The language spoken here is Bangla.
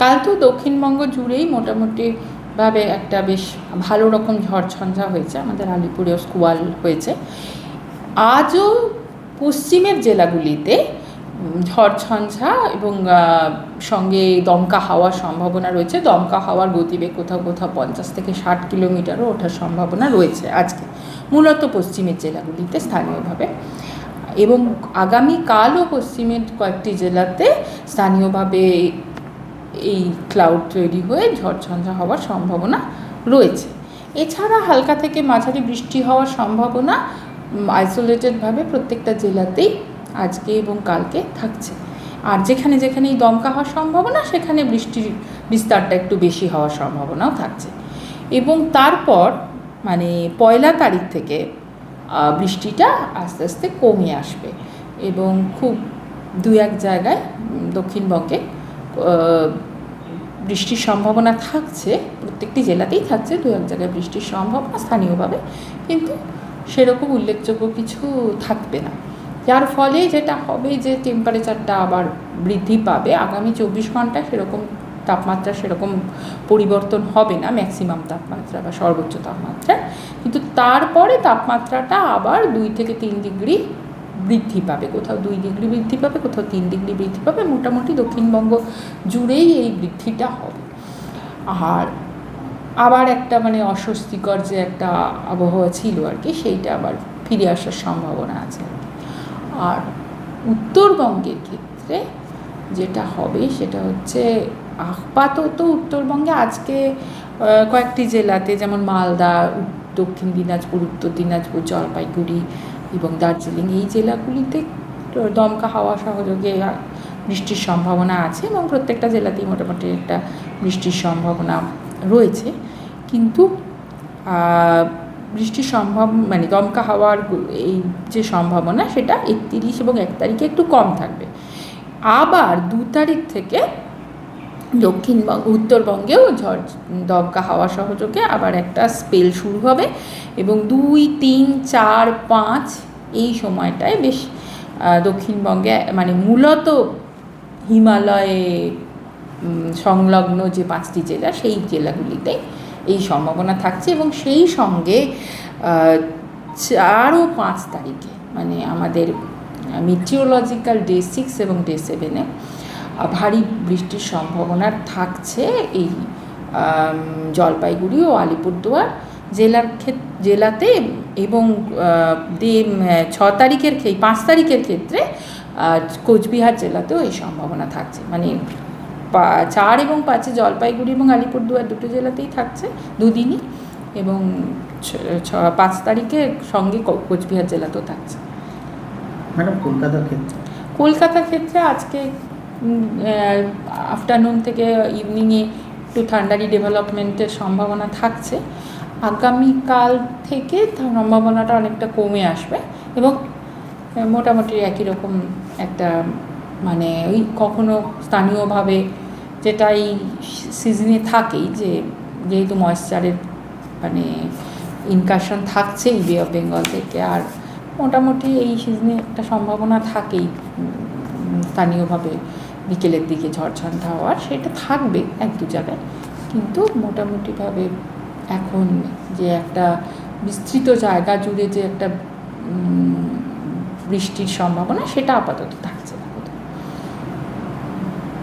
কাল তো দক্ষিণবঙ্গ জুড়েই মোটামুটিভাবে একটা বেশ ভালো রকম ঝড়ঝঞ্ঝা হয়েছে, আমাদের আলিপুরেও স্কোয়াল হয়েছে। আজও পশ্চিমের জেলাগুলিতে ঝড়ঝঞ্ঝা এবং সঙ্গে দমকা হাওয়ার সম্ভাবনা রয়েছে। দমকা হাওয়ার গতিবেগ কোথাও কোথাও 50 থেকে 60 কিলোমিটারও ওঠার সম্ভাবনা রয়েছে আজকে, মূলত পশ্চিমের জেলাগুলিতে স্থানীয়ভাবে। এবং আগামীকালও পশ্চিমের কয়েকটি জেলাতে স্থানীয়ভাবে এই ক্লাউড তৈরি হয়ে ঝড়ঝঞ্ঝা হওয়ার সম্ভাবনা রয়েছে। এছাড়া হালকা থেকে মাঝারি বৃষ্টি হওয়ার সম্ভাবনা আইসোলেটেডভাবে প্রত্যেকটা জেলাতেই আজকে এবং কালকে থাকছে। আর যেখানে যেখানে এই দমকা হওয়ার সম্ভাবনা, সেখানে বৃষ্টির বিস্তারটা একটু বেশি হওয়ার সম্ভাবনাও থাকছে। এবং তারপর মানে 1 তারিখ থেকে বৃষ্টিটা আস্তে আস্তে কমে আসবে এবং খুব 2-1 জায়গায় দক্ষিণবঙ্গে বৃষ্টির সম্ভাবনা থাকছে, প্রত্যেকটি জেলাতেই থাকছে 2-1 জায়গায় বৃষ্টির সম্ভাবনা স্থানীয়ভাবে, কিন্তু সেরকম উল্লেখযোগ্য কিছু থাকবে না। যার ফলে যেটা হবে যে টেম্পারেচারটা আবার বৃদ্ধি পাবে। আগামী 24 ঘন্টায় সেরকম তাপমাত্রা সেরকম পরিবর্তন হবে না, ম্যাক্সিমাম তাপমাত্রা বা সর্বোচ্চ তাপমাত্রা, কিন্তু তারপরে তাপমাত্রাটা আবার 2 থেকে 3 ডিগ্রি বৃদ্ধি পাবে। কোথাও 2 ডিগ্রি বৃদ্ধি পাবে, কোথাও 3 ডিগ্রি বৃদ্ধি পাবে। মোটামুটি দক্ষিণবঙ্গ জুড়েই এই বৃদ্ধিটা হবে। আর আবার একটা মানে অস্বস্তিকর যে একটা আবহাওয়া ছিল আর কি, সেইটা আবার ফিরে আসার সম্ভাবনা আছে। আর উত্তরবঙ্গের ক্ষেত্রে যেটা হবে সেটা হচ্ছে, আপাতত উত্তরবঙ্গে আজকে কয়েকটি জেলাতে, যেমন মালদা, দক্ষিণ দিনাজপুর, উত্তর দিনাজপুর, জলপাইগুড়ি এবং দার্জিলিং, এই জেলাগুলিতে দমকা হাওয়া সহযোগে বৃষ্টির সম্ভাবনা আছে এবং প্রত্যেকটা জেলাতেই মোটামুটি একটা বৃষ্টির সম্ভাবনা রয়েছে। কিন্তু বৃষ্টির মানে দমকা হাওয়ার এই যে সম্ভাবনা, সেটা 31 এবং 1 তারিখে একটু কম থাকবে। আবার 2 তারিখ থেকে উত্তরবঙ্গেও দমকা হাওয়া সহযোগে আবার একটা স্পেল শুরু হবে এবং 2, 3, 4, 5 এই সময়টায় বেশ দক্ষিণবঙ্গে মানে মূলত হিমালয়ে সংলগ্ন যে 5টি জেলা, সেই জেলাগুলিতে এই সম্ভাবনা থাকছে। এবং সেই সঙ্গে 4 ও 5 তারিখে মানে আমাদের মেটিওরোলজিক্যাল ডে 6 এবং ডে 7-এ ভারী বৃষ্টির সম্ভাবনা থাকছে এই জলপাইগুড়ি ও আলিপুরদুয়ার জেলাতে। এবং 6 তারিখের 5 তারিখের ক্ষেত্রে কোচবিহার জেলাতেও এই সম্ভাবনা থাকছে। মানে 4 এবং 5-এ জলপাইগুড়ি এবং আলিপুরদুয়ার দুটো জেলাতেই থাকছে দুদিনই, এবং 5 তারিখের সঙ্গে কোচবিহার জেলাতেও থাকছে। ম্যাডাম, কলকাতার ক্ষেত্রে আজকে আফটারনুন থেকে ইভিনিংয়ে একটু ঠান্ডারি ডেভেলপমেন্টের সম্ভাবনা থাকছে। আগামীকাল থেকে সম্ভাবনাটা অনেকটা কমে আসবে এবং মোটামুটি একই রকম একটা মানে ওই কখনো স্থানীয়ভাবে যেটা এই সিজনে থাকেই, যেহেতু ময়েশ্চারের মানে ইনকাশন থাকছে এই বে অফ বেঙ্গল থেকে, আর মোটামুটি এই সিজনে একটা সম্ভাবনা থাকেই স্থানীয়ভাবে বিকেলের দিকে ঝড়ঝঞ্ঝা হওয়ার, সেটা থাকবে 1-2 জায়গায়। কিন্তু মোটামুটিভাবে এখন যে একটা বিস্তৃত জায়গা জুড়ে যে একটা বৃষ্টির সম্ভাবনা, সেটা আপাতত থাকে।